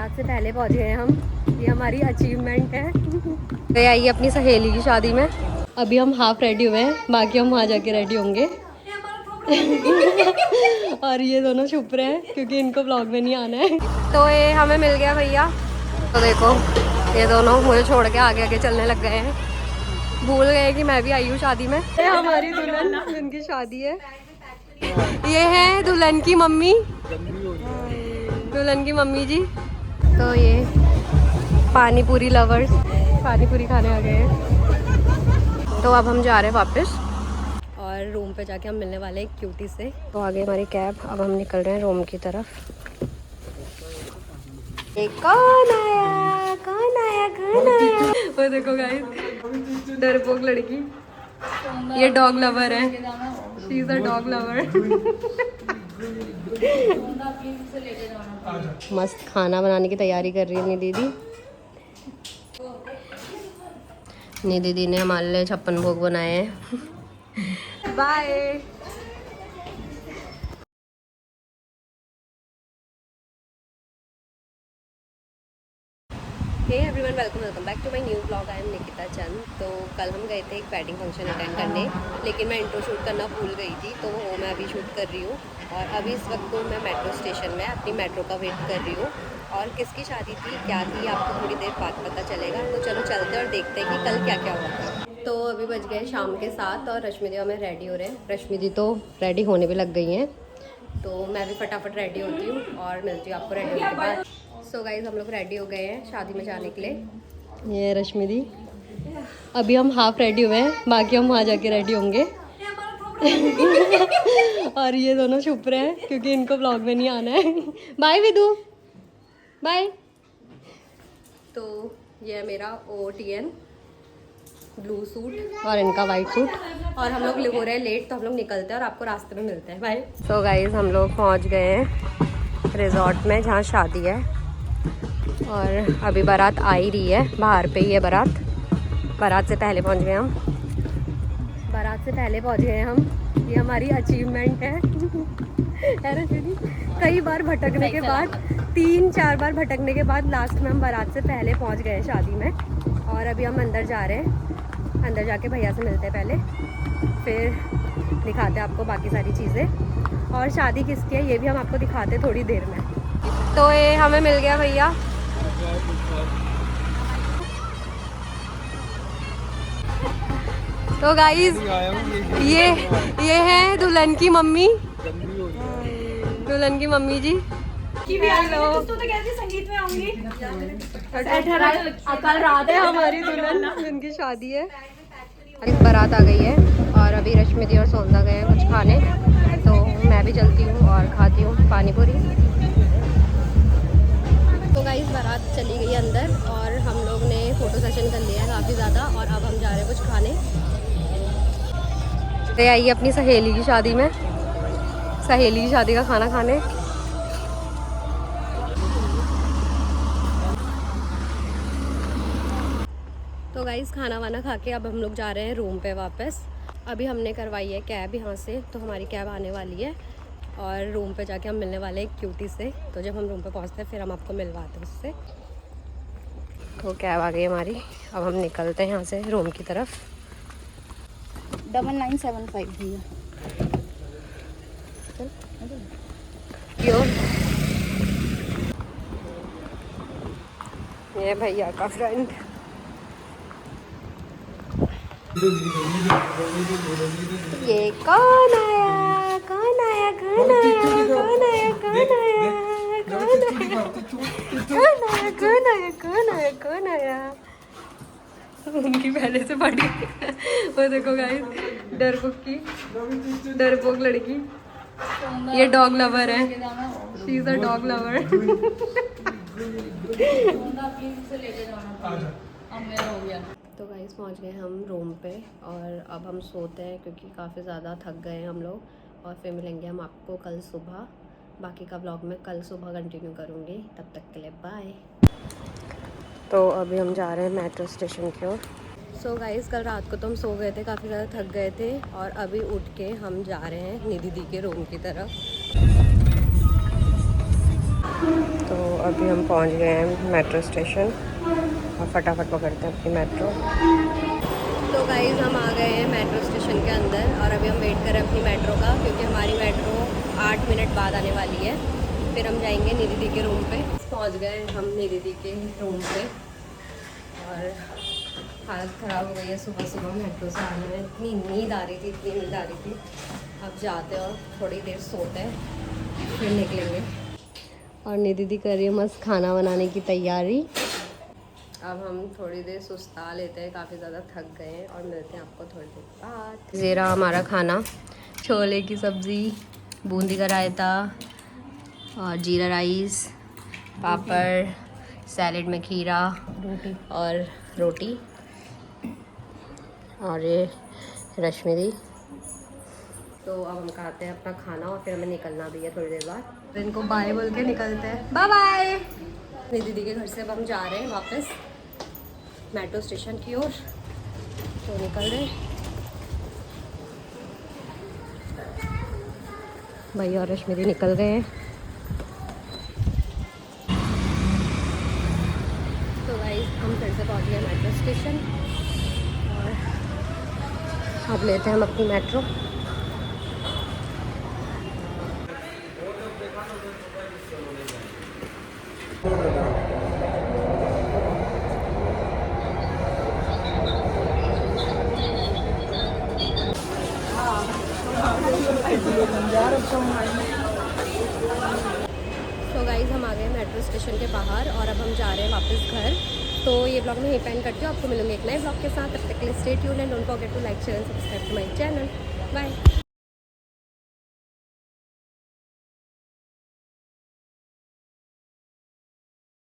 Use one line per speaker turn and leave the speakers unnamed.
बारात से पहले पहुंच गए हम। ये हमारी अचीवमेंट है। गए आई अपनी सहेली की शादी में। अभी हम हाफ रेडी हुए हैं, बाकी हम वहाँ जाके रेडी होंगे। और ये दोनों छुप रहे हैं क्योंकि इनको ब्लॉग में नहीं आना है। तो ये हमें मिल गया भैया। तो देखो ये दोनों मुझे छोड़ के आगे आगे चलने लग गए हैं। भूल गए कि मैं भी आई हूँ शादी में। ये हमारी दुल्हन, जिनकी शादी है। ये है दुल्हन की मम्मी, दुल्हन की मम्मी जी। तो ये पानी पूरी लवर्स पानी पूरी खाने आ गए हैं। तो अब हम जा रहे हैं वापस और रूम पे जाके हम मिलने वाले हैं क्यूटी से। तो आगे हमारी कैब, अब हम निकल रहे हैं रूम की तरफ। ये कौन आया, कौन आया, कौन आया? वो देखो गाइस, डरपोक लड़की। ये डॉग लवर है, she is a dog lover. मस्त खाना बनाने की तैयारी कर रही है नी दीदी। नी दीदी ने हमारे लिए 56 भोग बनाए हैं। Bye. Hey everyone, welcome back to my new blog. I am Nikita Chand. तो कल हम गए थे एक वेडिंग फंक्शन अटेंड करने, लेकिन मैं इंट्रो शूट करना भूल गई थी, तो वो मैं अभी शूट कर रही हूँ। और अभी इस वक्त तो मैं मेट्रो स्टेशन में अपनी मेट्रो का वेट कर रही हूँ। और किसकी शादी थी, क्या थी, आपको थोड़ी देर बाद पता चलेगा। तो चलो चलते और देखते हैं कि कल क्या क्या हुआ था। तो अभी बज गए शाम के 7 और रश्मि दी हमें रेडी हो रहे हैं। रश्मि दी तो रेडी होने भी लग गई हैं, तो मैं भी फटाफट रेडी होती हूँ और मिलती हूँ आपको रेडी होने के बाद। सो गाइज, हम लोग रेडी हो गए हैं शादी में जाने के लिए। ये रश्मि दी। अभी हम हाफ रेडी हुए हैं, बाकी हम वहाँ जाके रेडी होंगे। और ये दोनों छुप रहे हैं क्योंकि इनको ब्लॉग में नहीं आना है। Bye Vidu, bye. तो ये है मेरा OOTN ब्लू सूट और इनका वाइट सूट। और हम लोग हो रहे हैं लेट, तो हम लोग निकलते हैं और आपको रास्ते में मिलते हैं। बाय। सो गाइज, हम लोग पहुँच गए हैं रिजॉर्ट में जहाँ शादी है। और अभी बारात आ ही रही है, बाहर पे ही है बारात। बारात से पहले पहुंच गए हम। बारात से पहले पहुंच गए हम। ये हमारी अचीवमेंट है। कई बार भटकने के बाद, 3-4 बार भटकने के बाद लास्ट में हम बारात से पहले पहुंच गए शादी में। और अभी हम अंदर जा रहे हैं। अंदर जाके भैया से मिलते हैं पहले, फिर दिखाते हैं आपको बाकी सारी चीज़ें। और शादी किसकी है ये भी हम आपको दिखाते थोड़ी देर में। तो ये हमें मिल गया भैया। तो गाइस, ये है दुल्हन की मम्मी, दुल्हन की मम्मी जी। हेलो। तो कहती संगीत में आऊंगी। कल रात है हमारी दुल्हन, जिनकी शादी है। बारात आ गई है और अभी रश्मि दी और सोंदा गए हैं कुछ खाने। तो मैं भी चलती हूँ और खाती हूँ पानी पूरी। तो गाइस, बारात चली गई अंदर और हम लोग ने फ़ोटो सेशन कर लिया है काफ़ी ज़्यादा। और अब हम जा रहे हैं कुछ खाने। गए आई अपनी सहेली की शादी में, सहेली की शादी का खाना खाने। तो गाइस, खाना वाना खा के अब हम लोग जा रहे हैं रूम पे वापस। अभी हमने करवाई है कैब यहाँ से, तो हमारी कैब आने वाली है और रूम पे जाके हम मिलने वाले हैं क्यूटी से। तो जब हम रूम पे पहुँचते हैं फिर हम आपको मिलवाते हैं उससे। तो कैब आ गई हमारी, अब हम निकलते हैं यहाँ से रूम की तरफ।
9975 भैया।
ये भैया का फ्रेंड। ये कौन आया, कौन आया, कौन आया, कौन आया, कौन आया, कौन आया, कौन आया, कौन आया, कौन आया? उनकी पहले से पड़ी। वो देखो गाइस, डरपोक लड़की। ये डॉग लवर है, she is a dog lover. तो गाइस, पहुंच गए हम रूम पे और अब हम सोते हैं क्योंकि काफ़ी ज़्यादा थक गए हैं हम लोग। और फिर मिलेंगे हम आपको कल सुबह। बाकी का व्लॉग मैं कल सुबह कंटिन्यू करूँगी। तब तक के लिए बाय। तो अभी हम जा रहे हैं मेट्रो स्टेशन की ओर। सो गाइस, कल रात को तो हम सो गए थे, काफ़ी ज़्यादा थक गए थे। और अभी उठ के हम जा रहे हैं निधि दी के रूम की तरफ। तो अभी हम पहुंच गए हैं मेट्रो स्टेशन और फटाफट पकड़ते हैं अपनी मेट्रो। तो गाइस हम आ गए हैं मेट्रो स्टेशन के अंदर और अभी हम वेट कर रहे हैं अपनी मेट्रो का, क्योंकि हमारी मेट्रो 8 मिनट बाद आने वाली है। फिर हम जाएंगे निधि दी के रूम पे। पहुंच गए हम निधि दी के रूम पे और हालत ख़राब हो गई है सुबह सुबह मेट्रो से आने में। इतनी नींद आ रही थी। अब जाते और थोड़ी देर सोते हैं, फिर निकलेंगे। और निधि दी कर रही है मस्त खाना बनाने की तैयारी। अब हम थोड़ी देर सुस्ता लेते हैं, काफ़ी ज़्यादा थक गए हैं, और मिलते हैं आपको थोड़ी देर बाद। ये रहा हमारा खाना, छोले की सब्ज़ी, बूंदी का रायता और जीरा राइस, पापड़, सैलेड में खीरा, रोटी और रोटी, और ये रश्मि दी। तो अब हम खाते हैं अपना खाना और फिर हमें निकलना भी है थोड़ी देर बाद। तो इनको बाय बोल के निकलते हैं, बाय बाय। निधि दी के घर से अब हम जा रहे हैं वापस मेट्रो स्टेशन की ओर। तो निकल रहे भैया और रश्मि दी निकल गए हैं। तो गाइस हम फिर से पहुंच गए मेट्रो स्टेशन और अब लेते हैं हम अपनी मेट्रो। तो गाइस हम आ गए मेट्रो स्टेशन के बाहर और अब हम जा रहे हैं वापस घर। तो ये ब्लॉग मैं यहीं पे एंड करती हूँ। आपको मिलूंगी एक नए ब्लॉग के साथ। तब तक के लिए stay tuned and don't forget to like, share and subscribe to my channel. Bye.